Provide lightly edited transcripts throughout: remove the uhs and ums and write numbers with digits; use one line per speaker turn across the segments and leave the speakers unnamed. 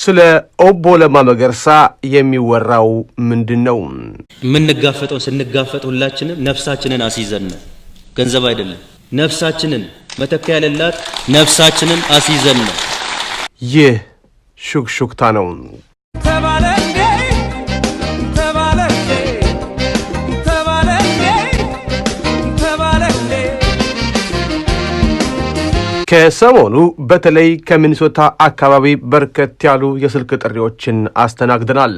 ስለ ኦቦ ለማ መገርሳ የሚወራው ምንድነው?
ምንጋፈጠው ስንጋፈጥ ሁላችንም ነፍሳችንን አስይዘን ነው። ገንዘብ አይደለም፣ ነፍሳችንን መተኪያ ያለላት ነፍሳችንን አስይዘን ነው።
ይህ ሹክሹክታ ነው። ከሰሞኑ በተለይ ከሚኒሶታ አካባቢ በርከት ያሉ የስልክ ጥሪዎችን አስተናግደናል።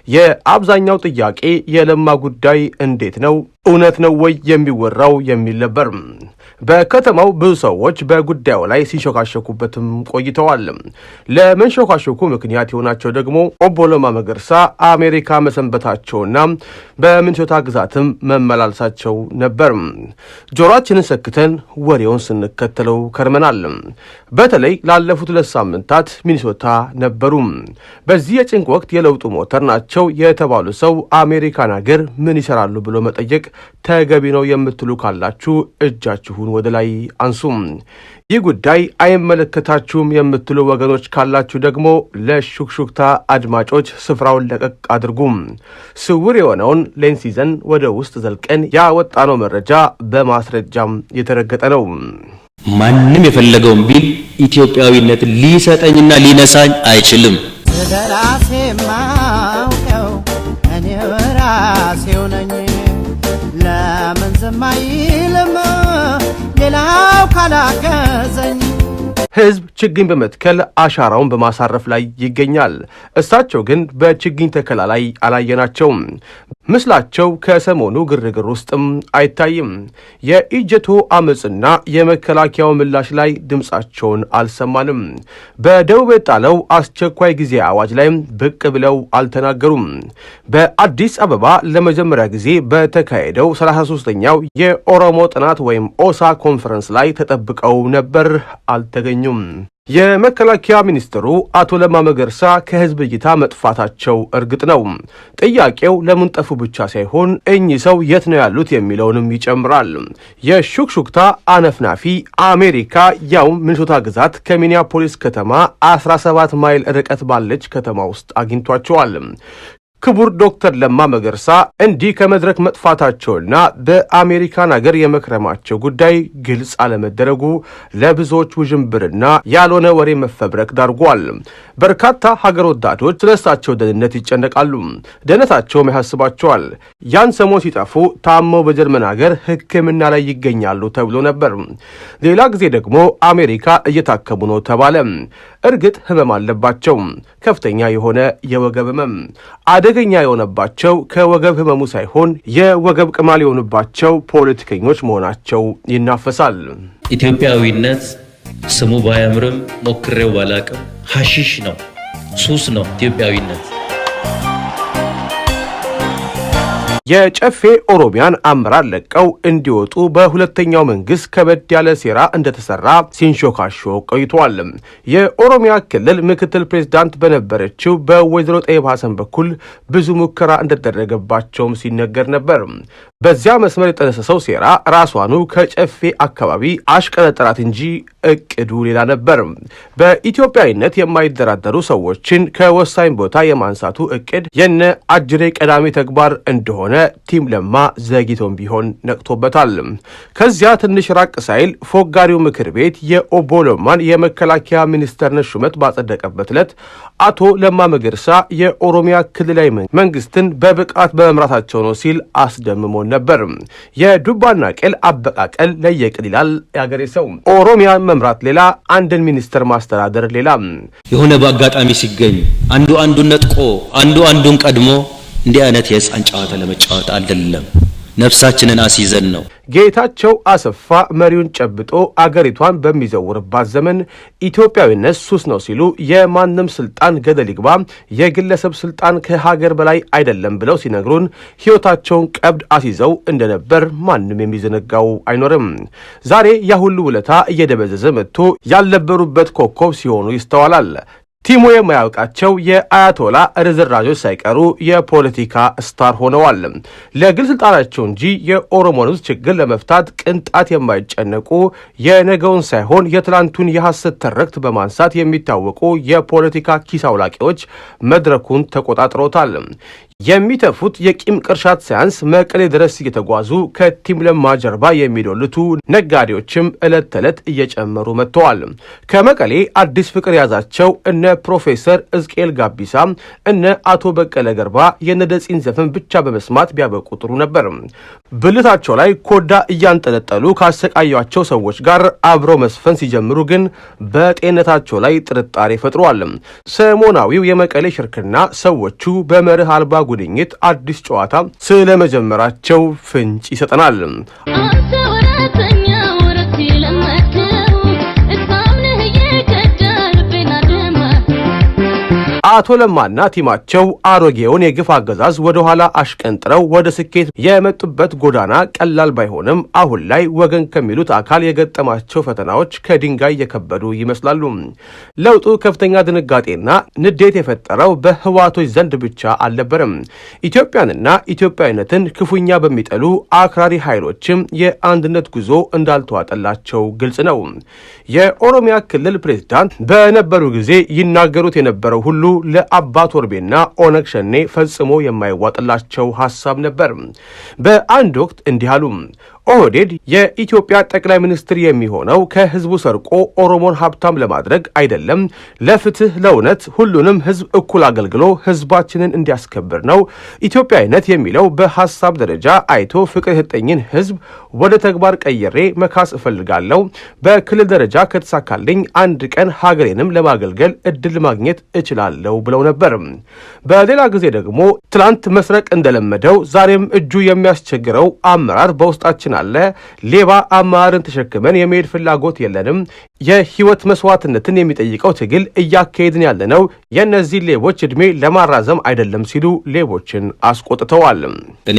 የአብዛኛው ጥያቄ የለማ ጉዳይ እንዴት ነው? እውነት ነው ወይ የሚወራው የሚል ነበር። በከተማው ብዙ ሰዎች በጉዳዩ ላይ ሲሾካሾኩበትም ቆይተዋል። ለመንሾካሾኩ ምክንያት የሆናቸው ደግሞ ኦቦ ለማ መገርሳ አሜሪካ መሰንበታቸውና በሚኒሶታ ግዛትም መመላለሳቸው ነበር። ጆሮአችንን ሰክተን ወሬውን ስንከተለው ከርመናል። በተለይ ላለፉት 2 ሳምንታት ሚኒሶታ ነበሩ። በዚህ የጭንቅ ወቅት የለውጡ ሞተር ናቸው የተባሉ ሰው አሜሪካን ሀገር ምን ይሰራሉ ብሎ መጠየቅ ተገቢ ነው የምትሉ ካላችሁ እጃችሁን ወደ ላይ አንሱም። ይህ ጉዳይ አይመለከታችሁም የምትሉ ወገኖች ካላችሁ ደግሞ ለሹክሹክታ አድማጮች ስፍራውን ለቀቅ አድርጉም። ስውር የሆነውን ሌንስ ይዘን ወደ ውስጥ ዘልቀን ያወጣነው መረጃ በማስረጃም የተረገጠ ነው።
ማንም የፈለገውን ቢል ኢትዮጵያዊነት ሊሰጠኝና ሊነሳኝ አይችልም።
ስለራሴ ማውቀው እኔ ራሴው ነኝ። ለምን ዝም አይልም ሌላው ካላገዘኝ?
ህዝብ ችግኝ በመትከል አሻራውን በማሳረፍ ላይ ይገኛል። እሳቸው ግን በችግኝ ተከላ ላይ አላየናቸውም። ምስላቸው ከሰሞኑ ግርግር ውስጥም አይታይም። የኢጀቶ አመጽና የመከላከያው ምላሽ ላይ ድምጻቸውን አልሰማንም። በደቡብ የጣለው አስቸኳይ ጊዜ አዋጅ ላይ ብቅ ብለው አልተናገሩም። በአዲስ አበባ ለመጀመሪያ ጊዜ በተካሄደው 33ኛው የኦሮሞ ጥናት ወይም ኦሳ ኮንፈረንስ ላይ ተጠብቀው ነበር፣ አልተገኙም። የመከላከያ ሚኒስትሩ አቶ ለማ መገርሳ ከህዝብ እይታ መጥፋታቸው እርግጥ ነው። ጥያቄው ለምን ጠፉ ብቻ ሳይሆን እኚህ ሰው የት ነው ያሉት የሚለውንም ይጨምራል። የሹክሹክታ አነፍናፊ አሜሪካ ያው ሚኒሶታ ግዛት ከሚኒያፖሊስ ከተማ 17 ማይል ርቀት ባለች ከተማ ውስጥ አግኝቷቸዋል። ክቡር ዶክተር ለማ መገርሳ እንዲህ ከመድረክ መጥፋታቸውና በአሜሪካን ሀገር የመክረማቸው ጉዳይ ግልጽ አለመደረጉ ለብዙዎች ውዥንብርና ያልሆነ ወሬ መፈብረክ ዳርጓል። በርካታ ሀገር ወዳዶች ስለሳቸው ደህንነት ይጨነቃሉ፣ ደህንነታቸውም ያሳስባቸዋል። ያን ሰሞን ሲጠፉ ታመው በጀርመን ሀገር ሕክምና ላይ ይገኛሉ ተብሎ ነበር። ሌላ ጊዜ ደግሞ አሜሪካ እየታከሙ ነው ተባለ። እርግጥ ህመም አለባቸው፣ ከፍተኛ የሆነ የወገብ ህመም። አደገኛ የሆነባቸው ከወገብ ህመሙ ሳይሆን የወገብ ቅማል የሆኑባቸው ፖለቲከኞች መሆናቸው ይናፈሳል።
ኢትዮጵያዊነት ስሙ ባያምርም ሞክሬው ባላቅም ሐሺሽ ነው፣ ሱስ ነው ኢትዮጵያዊነት።
የጨፌ ኦሮሚያን አመራር ለቀው እንዲወጡ በሁለተኛው መንግስት ከበድ ያለ ሴራ እንደተሰራ ሲንሾካሾ ቆይቷል። የኦሮሚያ ክልል ምክትል ፕሬዝዳንት በነበረችው በወይዘሮ ጠይባ ሐሰን በኩል ብዙ ሙከራ እንደተደረገባቸውም ሲነገር ነበር። በዚያ መስመር የጠነሰሰው ሴራ ራሷኑ ከጨፌ አካባቢ አሽቀነጠራት እንጂ እቅዱ ሌላ ነበር። በኢትዮጵያዊነት የማይደራደሩ ሰዎችን ከወሳኝ ቦታ የማንሳቱ እቅድ የነ አጅሬ ቀዳሚ ተግባር እንደሆነ ቲም ለማ ዘግይቶም ቢሆን ነቅቶበታል። ከዚያ ትንሽ ራቅ ሳይል ፎጋሪው ምክር ቤት የኦቦ ለማን የመከላከያ ሚኒስተርነት ሹመት ባጸደቀበት ዕለት አቶ ለማ መገርሳ የኦሮሚያ ክልላዊ መንግስትን በብቃት በመምራታቸው ነው ሲል አስደምሞን ነበር። የዱባና ቄል አበቃቀል ለየቅል ይላል ያገሬ ሰው። ኦሮሚያን መምራት ሌላ፣ አንድን ሚኒስተር ማስተዳደር ሌላ።
የሆነ በአጋጣሚ ሲገኝ አንዱ አንዱን ነጥቆ አንዱ አንዱን ቀድሞ እንዲህ አይነት የህፃን ጨዋታ ለመጫወት አይደለም። ነፍሳችንን አስይዘን ነው።
ጌታቸው አሰፋ መሪውን ጨብጦ አገሪቷን በሚዘውርባት ዘመን ኢትዮጵያዊነት ሱስ ነው ሲሉ የማንም ስልጣን ገደል ይግባ፣ የግለሰብ ስልጣን ከሀገር በላይ አይደለም ብለው ሲነግሩን ህይወታቸውን ቀብድ አስይዘው እንደነበር ማንም የሚዘነጋው አይኖርም። ዛሬ ያ ሁሉ ውለታ እየደበዘዘ መጥቶ ያልነበሩበት ኮከብ ሲሆኑ ይስተዋላል። ቲሙ የማያውቃቸው የአያቶላ ርዝራዦች ሳይቀሩ የፖለቲካ ስታር ሆነዋል። ለግል ስልጣናቸው እንጂ የኦሮሞን ሕዝብ ችግር ለመፍታት ቅንጣት የማይጨነቁ የነገውን ሳይሆን የትላንቱን የሐሰት ትርክት በማንሳት የሚታወቁ የፖለቲካ ኪስ አውላቂዎች መድረኩን ተቆጣጥረውታል። የሚተፉት የቂም ቅርሻት ሳያንስ መቀሌ ድረስ እየተጓዙ ከቲም ለማ ጀርባ የሚዶልቱ ነጋዴዎችም ዕለት ተዕለት እየጨመሩ መጥተዋል። ከመቀሌ አዲስ ፍቅር ያዛቸው እነ ፕሮፌሰር እዝቅኤል ጋቢሳ እነ አቶ በቀለ ገርባ የነደጺን ዘፈን ብቻ በመስማት ቢያበቁ ጥሩ ነበር። ብልታቸው ላይ ኮዳ እያንጠለጠሉ ካሰቃያቸው ሰዎች ጋር አብረው መስፈን ሲጀምሩ ግን በጤንነታቸው ላይ ጥርጣሬ ፈጥሯል። ሰሞናዊው የመቀሌ ሽርክና ሰዎቹ በመርህ አልባ ጉድኝት አዲስ ጨዋታ ስለመጀመራቸው ፍንጭ ይሰጠናል። አቶ ለማና ቲማቸው አሮጌውን የግፍ አገዛዝ ወደ ኋላ አሽቀንጥረው ወደ ስኬት የመጡበት ጎዳና ቀላል ባይሆንም አሁን ላይ ወገን ከሚሉት አካል የገጠማቸው ፈተናዎች ከድንጋይ የከበዱ ይመስላሉ። ለውጡ ከፍተኛ ድንጋጤና ንዴት የፈጠረው በህዋቶች ዘንድ ብቻ አልነበረም። ኢትዮጵያንና ኢትዮጵያዊነትን ክፉኛ በሚጠሉ አክራሪ ኃይሎችም የአንድነት ጉዞ እንዳልተዋጠላቸው ግልጽ ነው። የኦሮሚያ ክልል ፕሬዝዳንት በነበሩ ጊዜ ይናገሩት የነበረው ሁሉ ለአባ ቶርቤና ኦነግ ሸኔ ፈጽሞ የማይዋጥላቸው ሐሳብ ነበር። በአንድ ወቅት እንዲህ አሉ። ኦህዴድ የኢትዮጵያ ጠቅላይ ሚኒስትር የሚሆነው ከህዝቡ ሰርቆ ኦሮሞን ሀብታም ለማድረግ አይደለም፣ ለፍትህ፣ ለእውነት ሁሉንም ህዝብ እኩል አገልግሎ ህዝባችንን እንዲያስከብር ነው። ኢትዮጵያዊነት የሚለው በሐሳብ ደረጃ አይቶ ፍቅር የሰጠኝን ህዝብ ወደ ተግባር ቀይሬ መካስ እፈልጋለሁ። በክልል ደረጃ ከተሳካልኝ አንድ ቀን ሀገሬንም ለማገልገል እድል ማግኘት እችላለሁ ብለው ነበር። በሌላ ጊዜ ደግሞ ትላንት መስረቅ እንደለመደው ዛሬም እጁ የሚያስቸግረው አመራር በውስጣችን አለ። ሌባ አመራርን ተሸክመን የመሄድ ፍላጎት የለንም። የህይወት መስዋዕትነትን የሚጠይቀው ትግል እያካሄድን ያለነው የእነዚህ ሌቦች ዕድሜ ለማራዘም አይደለም ሲሉ ሌቦችን አስቆጥተዋል።
እኔ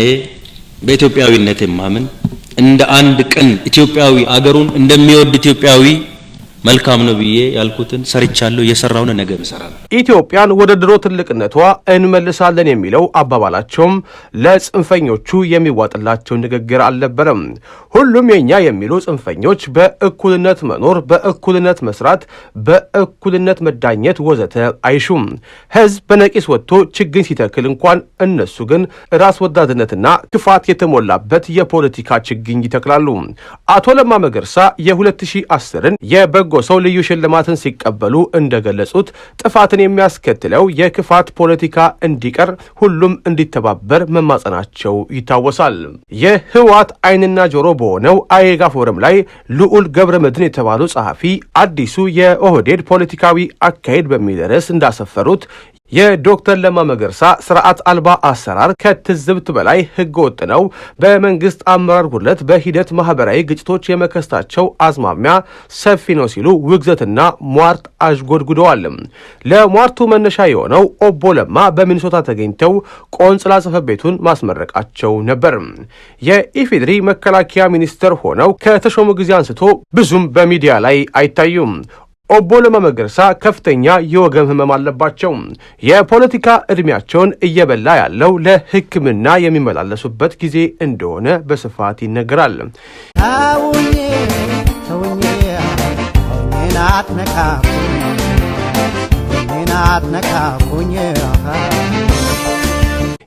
በኢትዮጵያዊነት የማምን እንደ አንድ ቅን ኢትዮጵያዊ አገሩን እንደሚወድ ኢትዮጵያዊ መልካም ነው ብዬ ያልኩትን ሰርቻለሁ፣ እየሰራውን ነገር እሰራለሁ።
ኢትዮጵያን ወደ ድሮ ትልቅነቷ እንመልሳለን የሚለው አባባላቸውም ለጽንፈኞቹ የሚዋጥላቸው ንግግር አልነበረም። ሁሉም የኛ የሚሉ ጽንፈኞች በእኩልነት መኖር፣ በእኩልነት መስራት፣ በእኩልነት መዳኘት ወዘተ አይሹም። ህዝብ በነቂስ ወጥቶ ችግኝ ሲተክል እንኳን እነሱ ግን ራስ ወዳድነትና ክፋት የተሞላበት የፖለቲካ ችግኝ ይተክላሉ። አቶ ለማ መገርሳ የ2010ን የበጎ ሰው ልዩ ሽልማትን ሲቀበሉ እንደገለጹት ጥፋትን የሚያስከትለው የክፋት ፖለቲካ እንዲቀር ሁሉም እንዲተባበር መማጸናቸው ይታወሳል። የህወሓት ዓይንና ጆሮ በሆነው አይጋ ፎረም ላይ ልዑል ገብረመድህን የተባሉ ጸሐፊ አዲሱ የኦህዴድ ፖለቲካዊ አካሄድ በሚል ርዕስ እንዳሰፈሩት የዶክተር ለማ መገርሳ ስርዓት አልባ አሰራር ከትዝብት በላይ ህገ ወጥ ነው። በመንግስት አመራር ጉድለት በሂደት ማህበራዊ ግጭቶች የመከሰታቸው አዝማሚያ ሰፊ ነው ሲሉ ውግዘትና ሟርት አዥጎድጉደዋል። ለሟርቱ መነሻ የሆነው ኦቦ ለማ በሚኒሶታ ተገኝተው ቆንጽላ ጽሕፈት ቤቱን ማስመረቃቸው ነበር። የኢፌዴሪ መከላከያ ሚኒስትር ሆነው ከተሾሙ ጊዜ አንስቶ ብዙም በሚዲያ ላይ አይታዩም። ኦቦ ለማ መገርሳ ከፍተኛ የወገብ ህመም አለባቸው። የፖለቲካ እድሜያቸውን እየበላ ያለው ለሕክምና የሚመላለሱበት ጊዜ እንደሆነ በስፋት ይነገራል።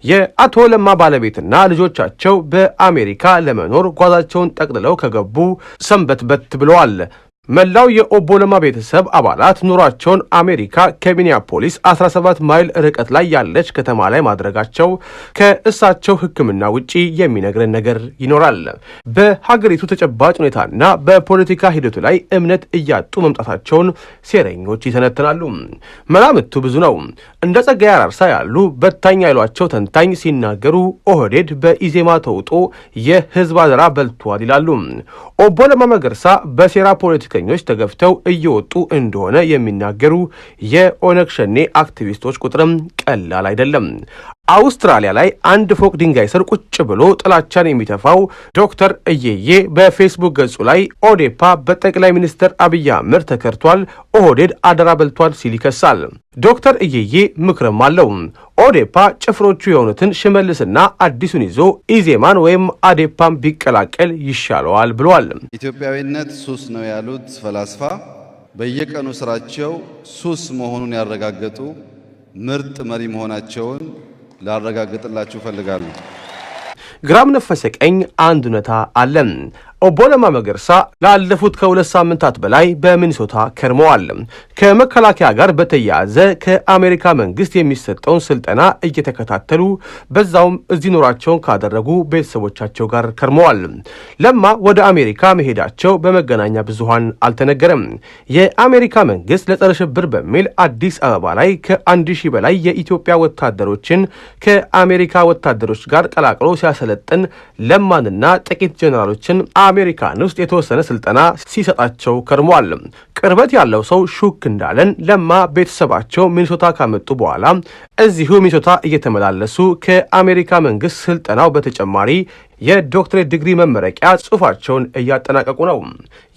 የአቶ ለማ ባለቤትና ልጆቻቸው በአሜሪካ ለመኖር ጓዛቸውን ጠቅልለው ከገቡ ሰንበትበት ብለዋል። መላው የኦቦ ለማ ቤተሰብ አባላት ኑሯቸውን አሜሪካ ከሚኒያፖሊስ 17 ማይል ርቀት ላይ ያለች ከተማ ላይ ማድረጋቸው ከእሳቸው ሕክምና ውጪ የሚነግረን ነገር ይኖራል። በሀገሪቱ ተጨባጭ ሁኔታና በፖለቲካ ሂደቱ ላይ እምነት እያጡ መምጣታቸውን ሴረኞች ይተነትናሉ። መላምቱ ብዙ ነው። እንደ ጸጋዬ አራርሳ ያሉ በታኝ ያሏቸው ተንታኝ ሲናገሩ ኦህዴድ በኢዜማ ተውጦ የህዝብ አደራ በልቷል ይላሉ። ኦቦ ለማ መገርሳ በሴራ ፖለቲከኞች ተገፍተው እየወጡ እንደሆነ የሚናገሩ የኦነግ ሸኔ አክቲቪስቶች ቁጥርም ቀላል አይደለም። አውስትራሊያ ላይ አንድ ፎቅ ድንጋይ ስር ቁጭ ብሎ ጥላቻን የሚተፋው ዶክተር እየዬ በፌስቡክ ገጹ ላይ ኦዴፓ በጠቅላይ ሚኒስትር አብይ አህመድ ተከርቷል፣ ኦህዴድ አደራ በልቷል ሲል ይከሳል። ዶክተር እየዬ ምክርም አለው። ኦዴፓ ጭፍሮቹ የሆኑትን ሽመልስና አዲሱን ይዞ ኢዜማን ወይም አዴፓን ቢቀላቀል ይሻለዋል ብሏል።
ኢትዮጵያዊነት ሱስ ነው ያሉት ፈላስፋ በየቀኑ ስራቸው ሱስ መሆኑን ያረጋገጡ ምርጥ መሪ መሆናቸውን ላረጋግጥላችሁ ፈልጋለሁ።
ግራም ነፈሰ ቀኝ አንድ እውነታ አለ። ኦቦ ለማ መገርሳ ላለፉት ከ2 ሳምንታት በላይ በሚኒሶታ ከርመዋል። ከመከላከያ ጋር በተያያዘ ከአሜሪካ መንግስት የሚሰጠውን ስልጠና እየተከታተሉ በዛውም እዚህ ኑሯቸውን ካደረጉ ቤተሰቦቻቸው ጋር ከርመዋል። ለማ ወደ አሜሪካ መሄዳቸው በመገናኛ ብዙሃን አልተነገረም። የአሜሪካ መንግስት ለጸረ ሽብር በሚል አዲስ አበባ ላይ ከ1000 በላይ የኢትዮጵያ ወታደሮችን ከአሜሪካ ወታደሮች ጋር ቀላቅሎ ሲያሰለጥን ለማንና ጥቂት ጀነራሎችን አሜሪካን ውስጥ የተወሰነ ስልጠና ሲሰጣቸው ከርሟል። ቅርበት ያለው ሰው ሹክ እንዳለን ለማ ቤተሰባቸው ሚኒሶታ ካመጡ በኋላ እዚሁ ሚኒሶታ እየተመላለሱ ከአሜሪካ መንግስት ስልጠናው በተጨማሪ የዶክትሬት ዲግሪ መመረቂያ ጽሑፋቸውን እያጠናቀቁ ነው።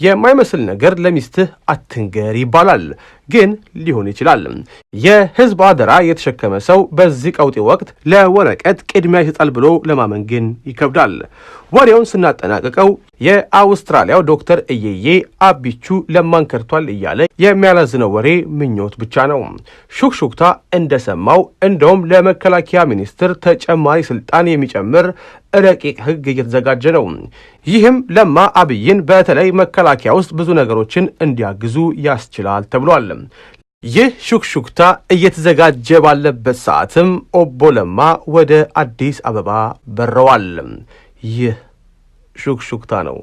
የማይመስል ነገር ለሚስትህ አትንገር ይባላል፣ ግን ሊሆን ይችላል። የህዝብ አደራ የተሸከመ ሰው በዚህ ቀውጢ ወቅት ለወረቀት ቅድሚያ ይሰጣል ብሎ ለማመን ግን ይከብዳል። ወሬውን ስናጠናቀቀው የአውስትራሊያው ዶክተር እየዬ አቢቹ ለማን ከርቷል እያለ የሚያላዝነው ወሬ ምኞት ብቻ ነው። ሹክሹክታ እንደሰማው እንደውም ለመከላከያ ሚኒስትር ተጨማሪ ስልጣን የሚጨምር ረቂቅ ህግ እየተዘጋጀ ነው። ይህም ለማ አብይን በተለይ መከላከያ ውስጥ ብዙ ነገሮችን እንዲያግዙ ያስችላል ተብሏል። ይህ ሹክሹክታ እየተዘጋጀ ባለበት ሰዓትም ኦቦ ለማ ወደ አዲስ አበባ በረዋል። ይህ ሹክሹክታ ነው።